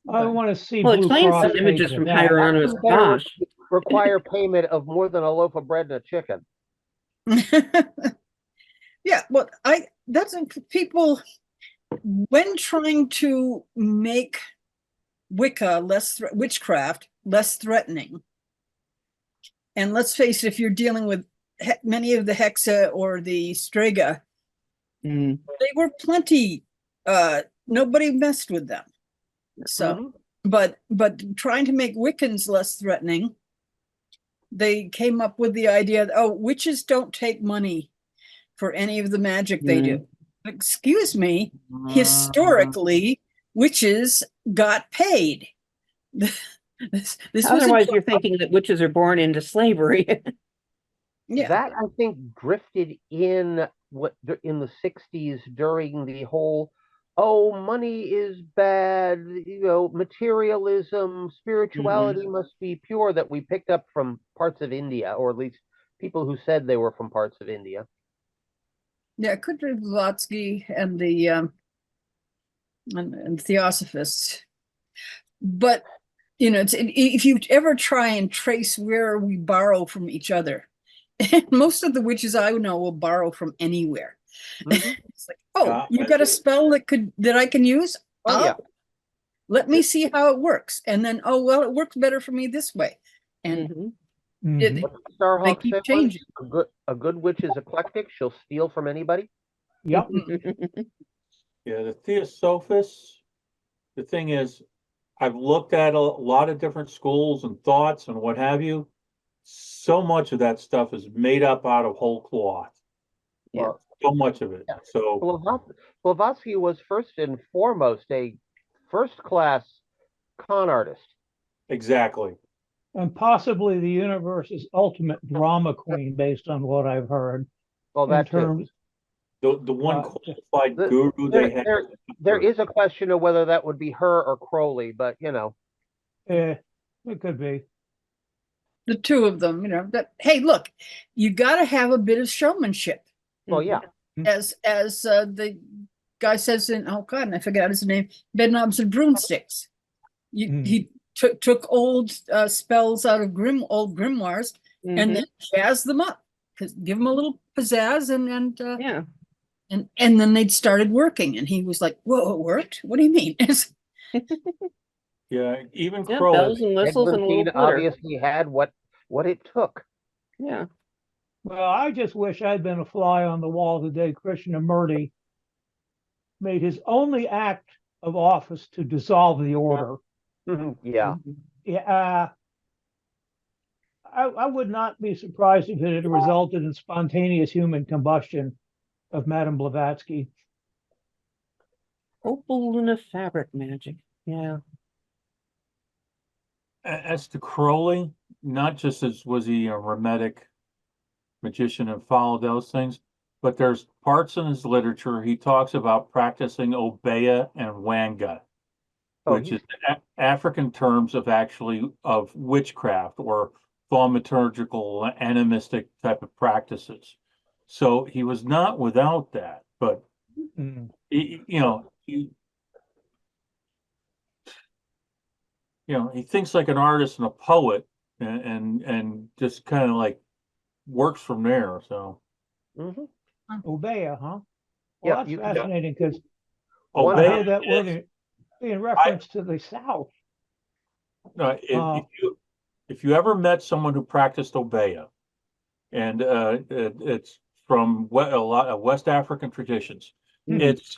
[SPEAKER 3] I want to see
[SPEAKER 2] Well,
[SPEAKER 3] Blue
[SPEAKER 2] explain
[SPEAKER 3] Cross
[SPEAKER 2] some images
[SPEAKER 3] page
[SPEAKER 2] from
[SPEAKER 3] of that.
[SPEAKER 2] Hieronymus Bosch.
[SPEAKER 4] Require payment of more than a loaf of bread and a chicken.
[SPEAKER 1] Yeah, well, that's people when trying to make Wicca witchcraft less threatening. And let's face it, if you're dealing with many of the Hexa or the Strega, they were plenty. Nobody messed with them. So, but trying to make Wiccans less threatening, they came up with the idea that, oh, witches don't take money for any of the magic they do. Excuse me, historically, witches got paid.
[SPEAKER 2] Otherwise, you're thinking that witches are born into slavery.
[SPEAKER 4] Yeah. That, I think, drifted in the 60s during the whole, oh, money is bad, materialism, spirituality must be pure, that we picked up from parts of India, or at least people who said they were from parts of India.
[SPEAKER 1] Yeah, it could be Blavatsky and the and Theosophists. But if you ever try and trace where we borrow from each other, most of the witches I know will borrow from anywhere. It's like, oh, you got a spell that I can use?
[SPEAKER 4] Oh, yeah.
[SPEAKER 1] Let me see how it works. And then, oh, well, it works better for me this way. And
[SPEAKER 4] Starhawk
[SPEAKER 1] they keep changing.
[SPEAKER 4] A good witch is eclectic. She'll steal from anybody.
[SPEAKER 3] Yep.
[SPEAKER 6] Yeah, the Theosophists, the thing is, I've looked at a lot of different schools and thoughts and what have you. So much of that stuff is made up out of whole cloth.
[SPEAKER 2] Yeah.
[SPEAKER 6] So much of it.
[SPEAKER 4] Yeah.
[SPEAKER 6] So
[SPEAKER 4] Blavatsky was first and foremost a first-class con artist.
[SPEAKER 6] Exactly.
[SPEAKER 3] And possibly the universe's ultimate drama queen, based on what I've heard.
[SPEAKER 4] Well, that
[SPEAKER 3] terms,
[SPEAKER 6] the one qualified guru they had.
[SPEAKER 4] There is a question of whether that would be her or Crowley, but
[SPEAKER 3] it could be.
[SPEAKER 1] The two of them, that, hey, look, you got to have a bit of showmanship.
[SPEAKER 4] Well, yeah.
[SPEAKER 1] As the guy says in, oh God, and I forgot his name, Bedknobs and Broomsticks. He took old spells out of old grimoires and then jazzed them up, give them a little pizzazz, and then they'd started working, and he was like, "Whoa, it worked? What do you mean?"
[SPEAKER 6] Yeah, even
[SPEAKER 2] Crowley. Bells and whistles and a little glitter.
[SPEAKER 4] Obviously had what it took.
[SPEAKER 2] Yeah.
[SPEAKER 3] Well, I just wish I'd been a fly on the wall the day Krishnamurti made his only act of office to dissolve the order.
[SPEAKER 4] Yeah.
[SPEAKER 3] Yeah. I would not be surprised if it had resulted in spontaneous human combustion of Madame Blavatsky.
[SPEAKER 2] Opal Luna fabric magic. Yeah.
[SPEAKER 6] As to Crowley, not just was he a hermetic magician and followed those things, but there's parts in his literature he talks about practicing Obeah and Wanga, which is African terms of witchcraft or thaumaturgical animistic type of practices. So he was not without that, but he thinks like an artist and a poet, and just kind of like works from there. So
[SPEAKER 3] Obeah, huh?
[SPEAKER 4] Well,
[SPEAKER 3] that's fascinating, because
[SPEAKER 6] Obeah
[SPEAKER 3] that word in reference to the South.
[SPEAKER 6] If you ever met someone who practiced Obeah, and it's from a lot of West African traditions, it's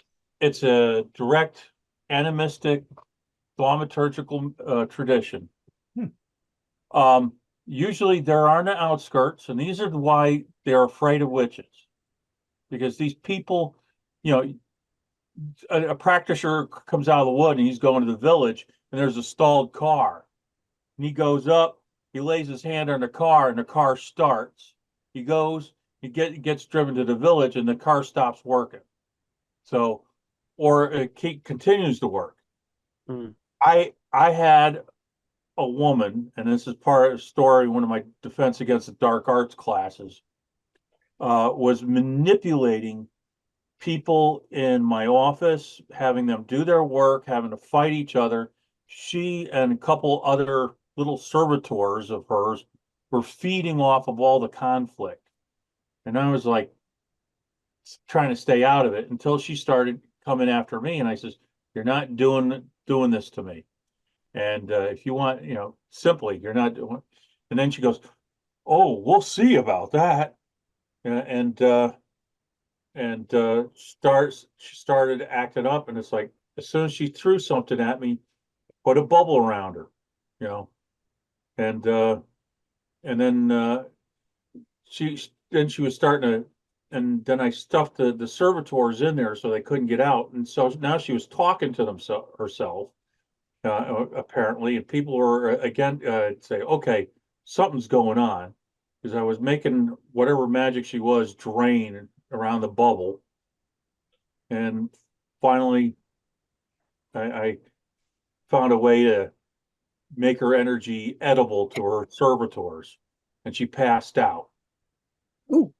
[SPEAKER 6] a direct animistic thaumaturgical tradition. Usually they're on the outskirts, and these are why they're afraid of witches. because these people, you know, a practitioner comes out of the wood and he's going to the village and there's a stalled car. And he goes up, he lays his hand on the car and the car starts. He goes, he gets driven to the village and the car stops working. So, or it continues to work.
[SPEAKER 4] Mm.
[SPEAKER 6] I had a woman, and this is part of the story, one of my defense against the dark arts classes, was manipulating people in my office, having them do their work, having to fight each other. She and a couple other little servitors of hers were feeding off of all the conflict. And I was like trying to stay out of it until she started coming after me. And I says, you're not doing this to me. And if you want, you know, simply, you're not doing. And then she goes, oh, we'll see about that. She started acting up, and it's like, as soon as she threw something at me, put a bubble around her, you know, and then she was starting to, and then I stuffed the servitors in there so they couldn't get out, and so now she was talking to herself, apparently, and people were again say, okay, something's going on, because I was making whatever magic she was drain around the bubble. And finally, I found a way to make her energy edible to her servitors, and she passed out.
[SPEAKER 1] Ooh.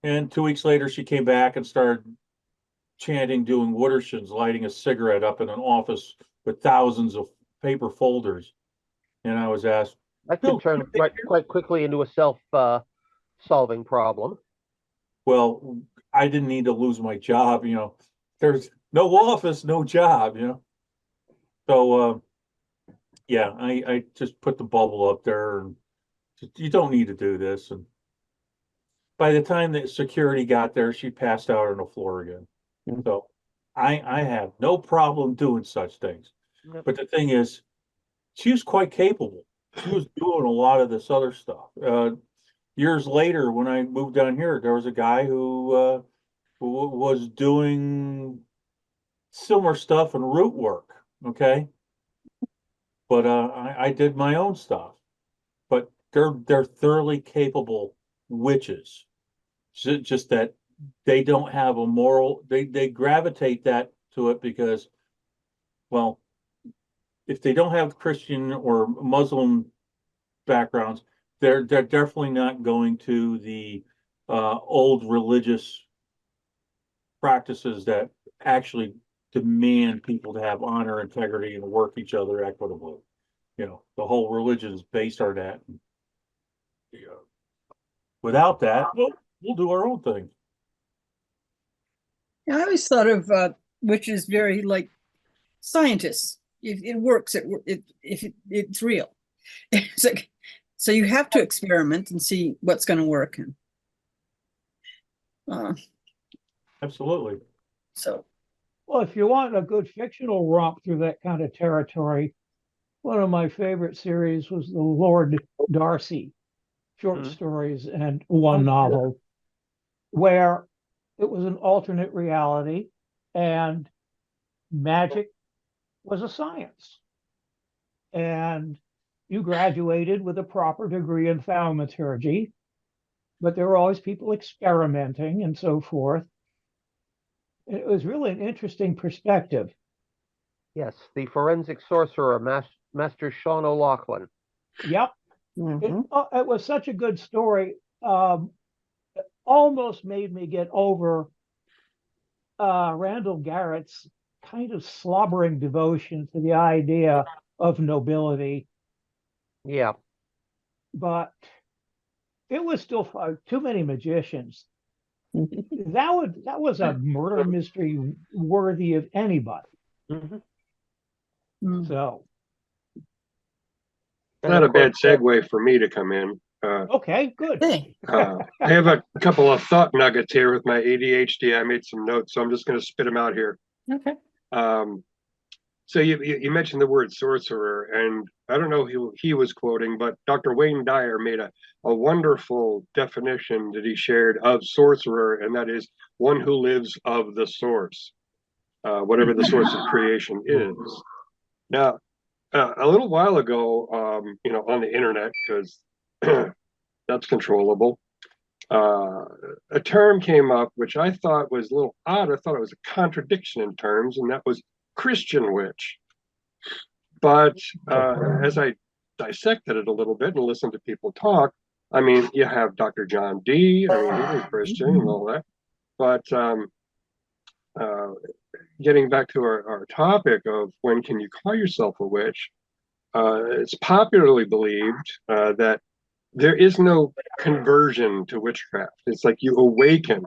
[SPEAKER 6] And 2 weeks later, she came back and started chanting, doing woodershins, lighting a cigarette up in an office with thousands of paper folders. And I was asked,
[SPEAKER 4] that could turn quite quickly into a self-solving problem.
[SPEAKER 6] Well, I didn't need to lose my job, you know. There's no office, no job, you know. So, yeah, I just put the bubble up there, and you don't need to do this. And by the time the security got there, she passed out on the floor again.
[SPEAKER 4] Mm-hmm.
[SPEAKER 6] So I have no problem doing such things.
[SPEAKER 4] Yep.
[SPEAKER 6] But the thing is, she was quite capable. She was doing a lot of this other stuff. Years later, when I moved down here, there was a guy who was doing similar stuff and root work. Okay. But I did my own stuff. But they're thoroughly capable witches. Just that they don't have a moral, they gravitate that to it because, well, if they don't have Christian or Muslim backgrounds, they're definitely not going to the old religious practices that actually demand people to have honor, integrity, and work each other equitably. You know, the whole religion is based on that. You know, without that, we'll do our own thing.
[SPEAKER 1] I always thought of witches very like scientists. If it works, it's real. It's like, so you have to experiment and see what's going to work. And
[SPEAKER 6] absolutely.
[SPEAKER 1] So,
[SPEAKER 3] well, if you want a good fictional romp through that kind of territory, one of my favorite series was the Lord Darcy short stories and one novel, where it was an alternate reality and magic was a science. And you graduated with a proper degree in thaumaturgy, but there were always people experimenting and so forth. It was really an interesting perspective.
[SPEAKER 4] Yes, the forensic sorcerer, Master Sean O'Loughlin.
[SPEAKER 3] Yep.
[SPEAKER 2] Mm-hmm.
[SPEAKER 3] It was such a good story. It almost made me get over Randall Garrett's kind of slobbering devotion to the idea of nobility.
[SPEAKER 4] Yeah.
[SPEAKER 3] But it was still too many magicians. That was a murder mystery worthy of anybody.
[SPEAKER 4] Mm-hmm.
[SPEAKER 3] So
[SPEAKER 7] not a bad segue for me to come in.
[SPEAKER 3] Okay, good.
[SPEAKER 7] I have a couple of thought nuggets here with my ADHD. I made some notes, so I'm just going to spit them out here.
[SPEAKER 2] Okay.
[SPEAKER 7] So you mentioned the word sorcerer, and I don't know who he was quoting, but Dr. Wayne Dyer made a wonderful definition that he shared of sorcerer, and that is one who lives of the source, whatever the source of creation is. Now, a little while ago, on the internet, because that's controllable, a term came up which I thought was a little odd. I thought it was a contradiction in terms, and that was Christian witch. But as I dissected it a little bit and listened to people talk, I mean, you have Dr. John Dee. I mean, he's a Christian and all that. But getting back to our topic of when can you call yourself a witch, it's popularly believed that there is no conversion to witchcraft. It's like you awaken.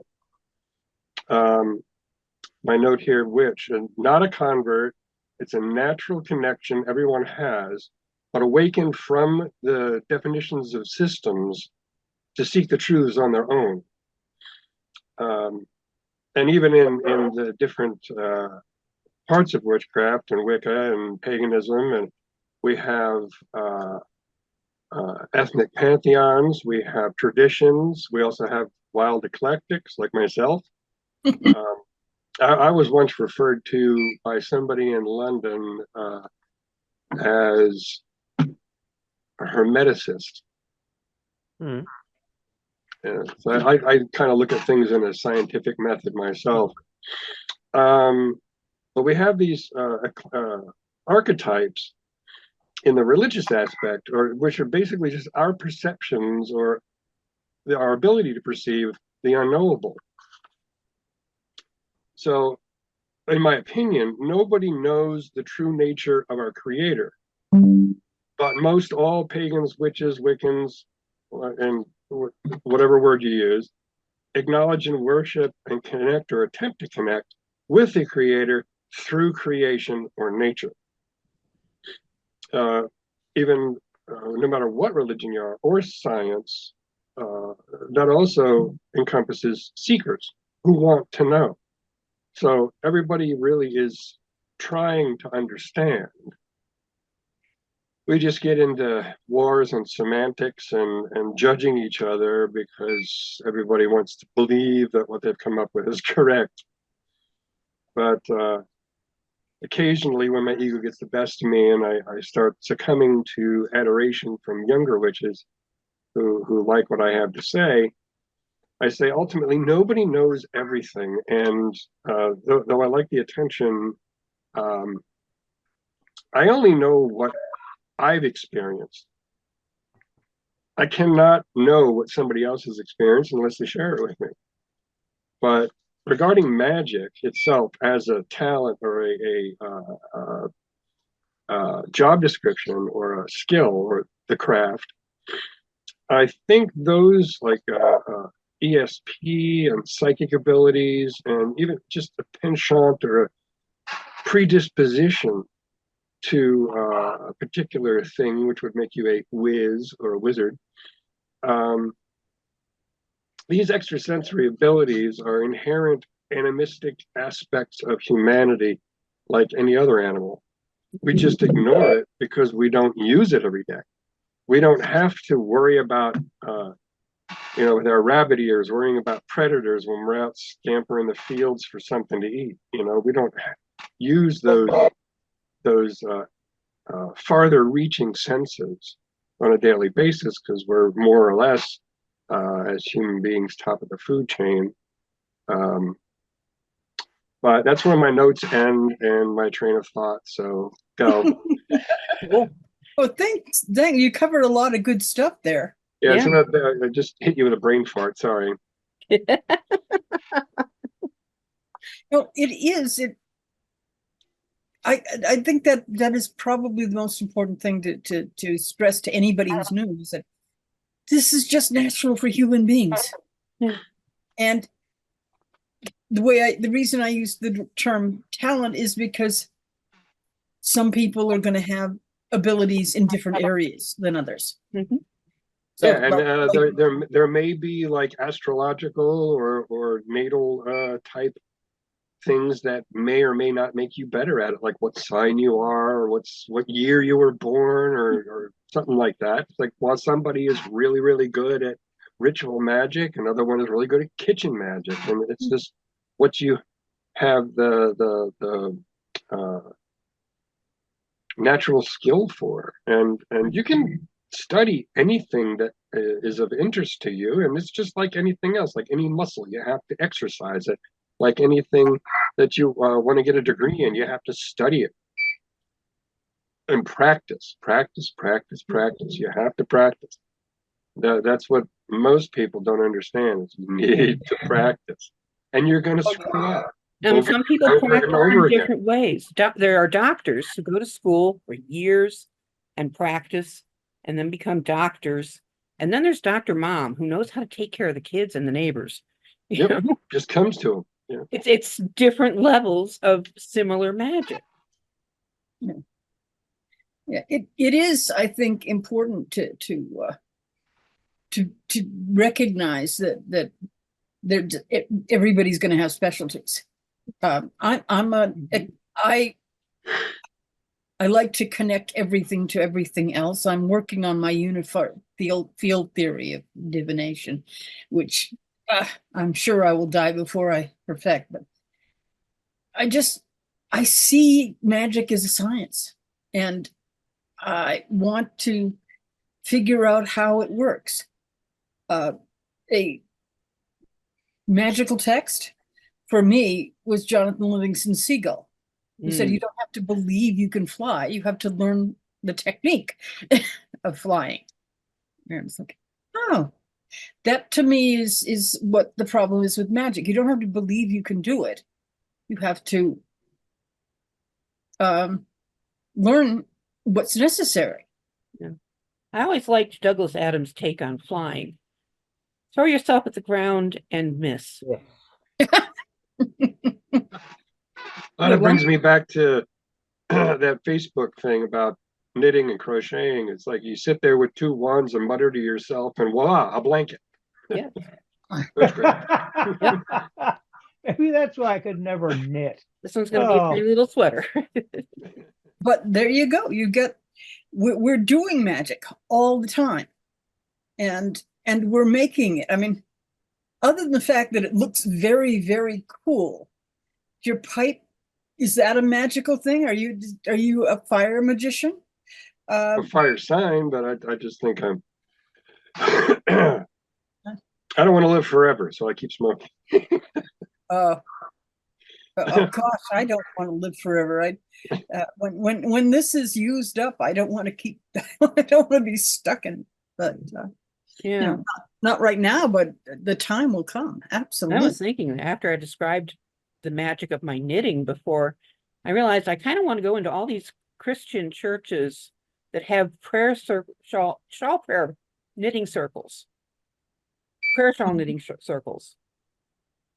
[SPEAKER 7] My note here, witch, and not a convert. It's a natural connection everyone has, but awakened from the definitions of systems to seek the truths on their own. And even in the different parts of witchcraft and Wicca and paganism, and we have ethnic pantheons, we have traditions, we also have wild eclectics like myself. I was once referred to by somebody in London as a hermeticist.
[SPEAKER 4] Hmm.
[SPEAKER 7] Yeah, so I kind of look at things in a scientific method myself. But we have these archetypes in the religious aspect, or which are basically just our perceptions or our ability to perceive the unknowable. So, in my opinion, nobody knows the true nature of our creator. But most all pagans, witches, Wiccans, and whatever word you use, acknowledge and worship and connect or attempt to connect with the creator through creation or nature. Even no matter what religion you are or science, that also encompasses seekers who want to know. So everybody really is trying to understand. We just get into wars and semantics and judging each other because everybody wants to believe that what they've come up with is correct. But occasionally when my ego gets the best of me and I start succumbing to adoration from younger witches who like what I have to say, I say ultimately nobody knows everything. And though I like the attention, I only know what I've experienced. I cannot know what somebody else has experienced unless they share it with me. But regarding magic itself as a talent or a job description or a skill or the craft, I think those like ESP and psychic abilities and even just a penchant or a predisposition to a particular thing, which would make you a whiz or a wizard. These extrasensory abilities are inherent animistic aspects of humanity, like any other animal. We just ignore it because we don't use it every day. We don't have to worry about, with our rabbit ears, worrying about predators when we're out scampering the fields for something to eat. We don't use those farther reaching senses on a daily basis because we're more or less as human beings top of the food chain. But that's where my notes end and my train of thought, so go.
[SPEAKER 1] Well, thanks. You covered a lot of good stuff there.
[SPEAKER 7] Yeah. I just hit you with a brain fart, sorry.
[SPEAKER 1] No, it is. I think that is probably the most important thing to stress to anybody who's new, is that this is just natural for human beings.
[SPEAKER 2] Yeah.
[SPEAKER 1] And the reason I use the term talent is because some people are going to have abilities in different areas than others.
[SPEAKER 2] Mm-hmm.
[SPEAKER 1] So,
[SPEAKER 7] yeah, and there may be like astrological or natal type things that may or may not make you better at it, like what sign you are, or what year you were born, or something like that. It's like, while somebody is really, really good at ritual magic, another one is really good at kitchen magic, and it's just what you have the natural skill for, and you can study anything that is of interest to you, and it's just like anything else, like any muscle, you have to exercise it. Like anything that you want to get a degree in, you have to study it and practice. You have to practice. That's what most people don't understand, is you need to practice, and you're going to screw up.
[SPEAKER 2] And some people practice in different ways. There are doctors who go to school for years and practice and then become doctors. And then there's Dr. Mom, who knows how to take care of the kids and the neighbors.
[SPEAKER 7] Yep, just comes to them. Yeah.
[SPEAKER 2] It's different levels of similar magic.
[SPEAKER 1] Yeah, it is, I think, important to recognize that everybody's going to have specialties. I like to connect everything to everything else. I'm working on my unified field theory of divination, which I'm sure I will die before I perfect. But I see magic as a science, and I want to figure out how it works. A magical text for me was Jonathan Livingston Seagull, who said, you don't have to believe you can fly, you have to learn the technique of flying. And it's like, oh, that to me is what the problem is with magic. You don't have to believe you can do it. You have to learn what's necessary.
[SPEAKER 2] Yeah. I always liked Douglas Adams' take on flying. Throw yourself at the ground and miss.
[SPEAKER 7] That brings me back to that Facebook thing about knitting and crocheting. It's like you sit there with two wands and mutter to yourself, and voila, a blanket.
[SPEAKER 2] Yeah.
[SPEAKER 7] That's great.
[SPEAKER 3] Maybe that's why I could never knit.
[SPEAKER 2] This one's going to be a pretty little sweater.
[SPEAKER 1] But there you go. We're doing magic all the time, and we're making it. I mean, other than the fact that it looks very, very cool, your pipe, is that a magical thing? Are you a fire magician?
[SPEAKER 7] A fire sign, but I just think I don't want to live forever, so I keep smoking.
[SPEAKER 1] Oh gosh, I don't want to live forever. When this is used up, I don't want to keep. I don't want to be stuck in. But not right now, but the time will come. Absolutely.
[SPEAKER 2] I was thinking after I described the magic of my knitting before, I realized I kind of want to go into all these Christian churches that have shawl prayer knitting circles, prayer shawl knitting circles,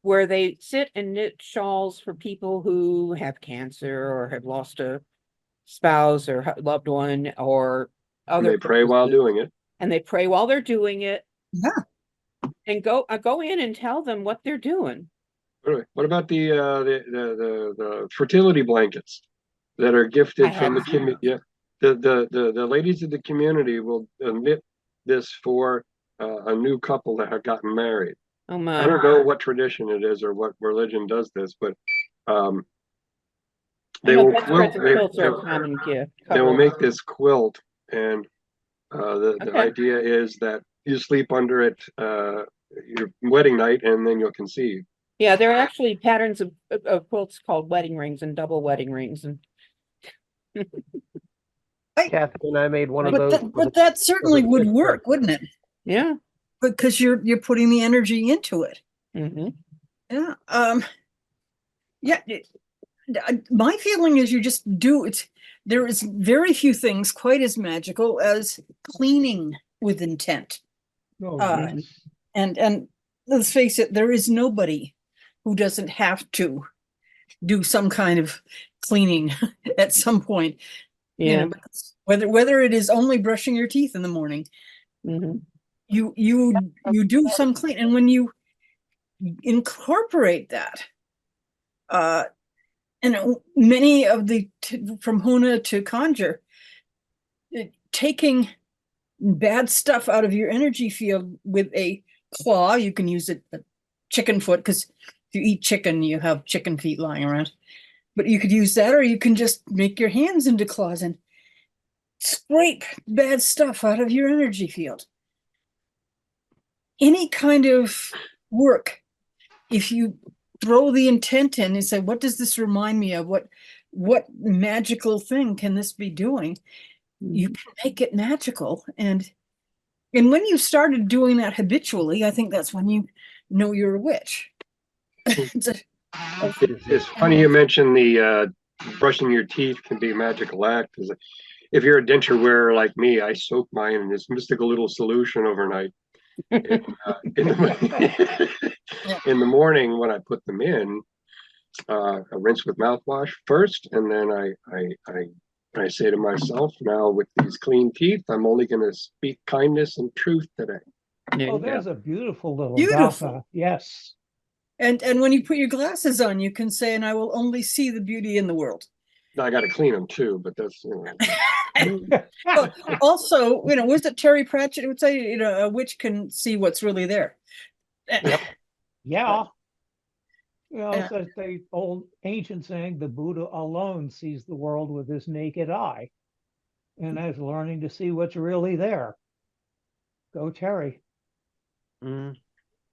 [SPEAKER 2] where they sit and knit shawls for people who have cancer or have lost a spouse or loved one or other.
[SPEAKER 7] And they pray while doing it.
[SPEAKER 2] And they pray while they're doing it.
[SPEAKER 1] Yeah.
[SPEAKER 2] And go in and tell them what they're doing.
[SPEAKER 7] What about the fertility blankets that are gifted from the community? Yeah, the ladies of the community will knit this for a new couple that have gotten married.
[SPEAKER 2] Oh my!
[SPEAKER 7] I don't know what tradition it is or what religion does this, but they will quilt. They will make this quilt, and the idea is that you sleep under it your wedding night, and then you'll conceive.
[SPEAKER 2] Yeah, there are actually patterns of quilts called wedding rings and double wedding rings, and
[SPEAKER 4] Catherine and I made one of those.
[SPEAKER 1] But that certainly would work, wouldn't it?
[SPEAKER 2] Yeah,
[SPEAKER 1] because you're putting the energy into it.
[SPEAKER 2] Mm-hmm.
[SPEAKER 1] Yeah. My feeling is you just do it. There is very few things quite as magical as cleaning with intent. And let's face it, there is nobody who doesn't have to do some kind of cleaning at some point.
[SPEAKER 2] Yeah.
[SPEAKER 1] Whether it is only brushing your teeth in the morning, you do some clean, and when you incorporate that, And many of the, from Huna to conjure, taking bad stuff out of your energy field with a claw. You can use it, a chicken foot, because if you eat chicken, you have chicken feet lying around. But you could use that, or you can just make your hands into claws and scrape bad stuff out of your energy field. Any kind of work, if you throw the intent in and say, what does this remind me of? What magical thing can this be doing? You can make it magical. And when you started doing that habitually, I think that's when you know you're a witch.
[SPEAKER 7] It's funny you mentioned the brushing your teeth can be a magical act. If you're a denture wearer like me, I soak mine in this mystical little solution overnight. And, in the morning when I put them in, I rinse with mouthwash first, and then I say to myself, now with these clean teeth, I'm only going to speak kindness and truth today.
[SPEAKER 3] Oh, there's a beautiful little
[SPEAKER 1] Beautiful.
[SPEAKER 3] Yes.
[SPEAKER 1] And when you put your glasses on, you can say, and I will only see the beauty in the world.
[SPEAKER 7] I got to clean them too, but that's,
[SPEAKER 1] Well, also, was it Terry Pratchett who would say, a witch can see what's really there?
[SPEAKER 7] Yep.
[SPEAKER 3] Yeah. It's the old ancient saying, the Buddha alone sees the world with his naked eye. And that's learning to see what's really there. Go, Terry.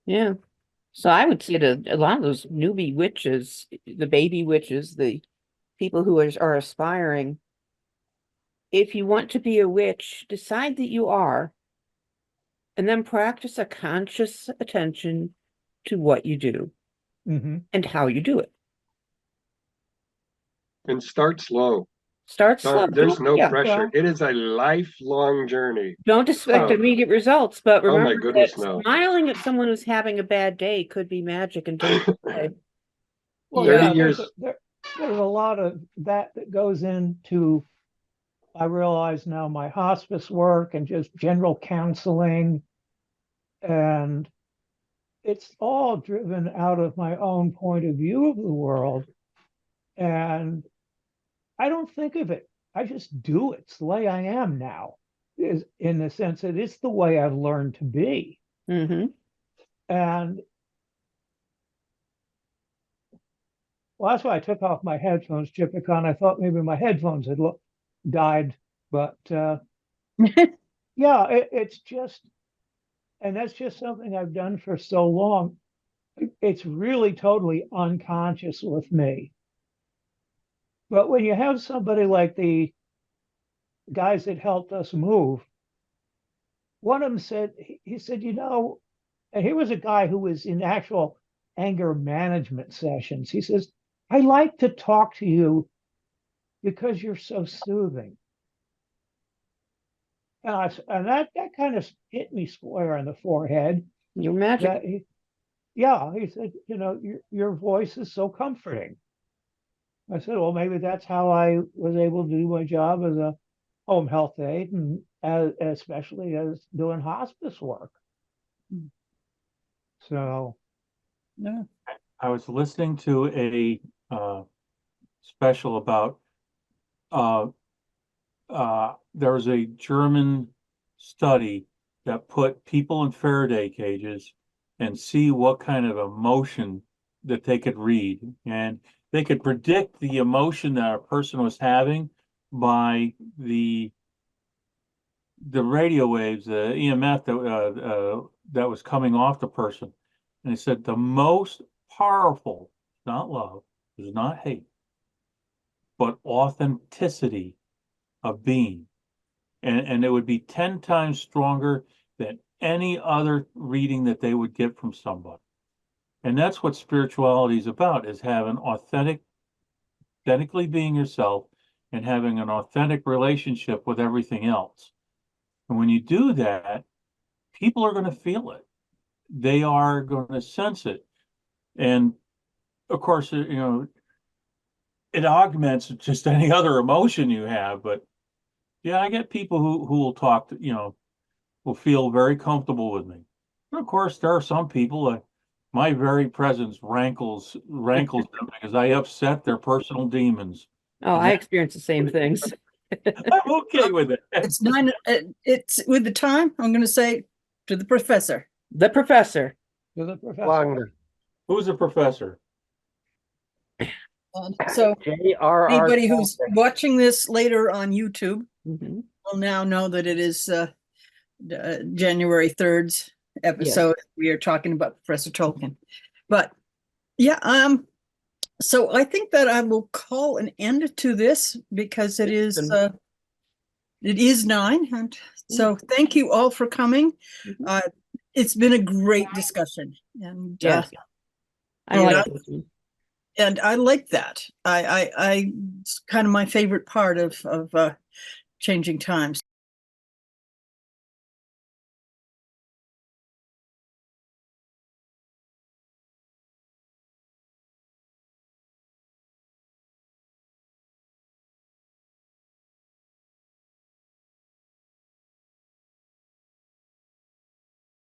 [SPEAKER 2] Yeah. So I would say to a lot of those newbie witches, the baby witches, the people who are aspiring, if you want to be a witch, decide that you are, and then practice a conscious attention to what you do and how you do it.
[SPEAKER 7] And start slow.
[SPEAKER 2] Start slow.
[SPEAKER 7] There's no pressure. It is a lifelong journey.
[SPEAKER 2] Don't expect immediate results, but remember,
[SPEAKER 7] oh my goodness,
[SPEAKER 2] that smiling at someone who's having a bad day could be magic and don't.
[SPEAKER 3] Well,
[SPEAKER 7] 30 years.
[SPEAKER 3] There's a lot of that goes into, I realize now, my hospice work and just general counseling. And it's all driven out of my own point of view of the world. And I don't think of it. I just do it. It's the way I am now, is in the sense that it's the way I've learned to be. And well, that's why I took off my headphones, Chipicon. I thought maybe my headphones had died, but yeah, it's just, and that's just something I've done for so long. It's really totally unconscious with me. But when you have somebody like the guys that helped us move, one of them said, he said, and here was a guy who was in actual anger management sessions. He says, I like to talk to you because you're so soothing. And that kind of hit me square on the forehead.
[SPEAKER 2] You're magic.
[SPEAKER 3] He said, your voice is so comforting. I said, well, maybe that's how I was able to do my job as a home health aide, and especially as doing hospice work. So,
[SPEAKER 1] yeah.
[SPEAKER 6] I was listening to a special about there was a German study that put people in Faraday cages and see what kind of emotion that they could read, and they could predict the emotion that a person was having by the radio waves, the EMF that was coming off the person. And they said the most powerful, not love, is not hate, but authenticity of being. And it would be 10 times stronger than any other reading that they would get from somebody. And that's what spirituality is about, is having authentically being yourself and having an authentic relationship with everything else. And when you do that, people are going to feel it. They are going to sense it. And of course, it augments just any other emotion you have. But yeah, I get people who will talk to, will feel very comfortable with me. And of course, there are some people that My very presence rankles them because I upset their personal demons.
[SPEAKER 2] Oh, I experience the same things.
[SPEAKER 6] I'm okay with it.
[SPEAKER 1] It's 9. It's with the time. I'm going to say to the professor.
[SPEAKER 2] The professor.
[SPEAKER 3] To the professor.
[SPEAKER 4] Wagner.
[SPEAKER 6] Who's the professor?
[SPEAKER 1] And so
[SPEAKER 4] J.R.R.
[SPEAKER 1] anybody who's watching this later on YouTube
[SPEAKER 2] Mhm.
[SPEAKER 1] will now know that it is January 3rd's episode. We are talking about Professor Tolkien. But yeah, so I think that I will call an end to this because it is 9. And so thank you all for coming. It's been a great discussion. And
[SPEAKER 2] Yes. I like it.
[SPEAKER 1] And I like that. I it's kind of my favorite part of changing times.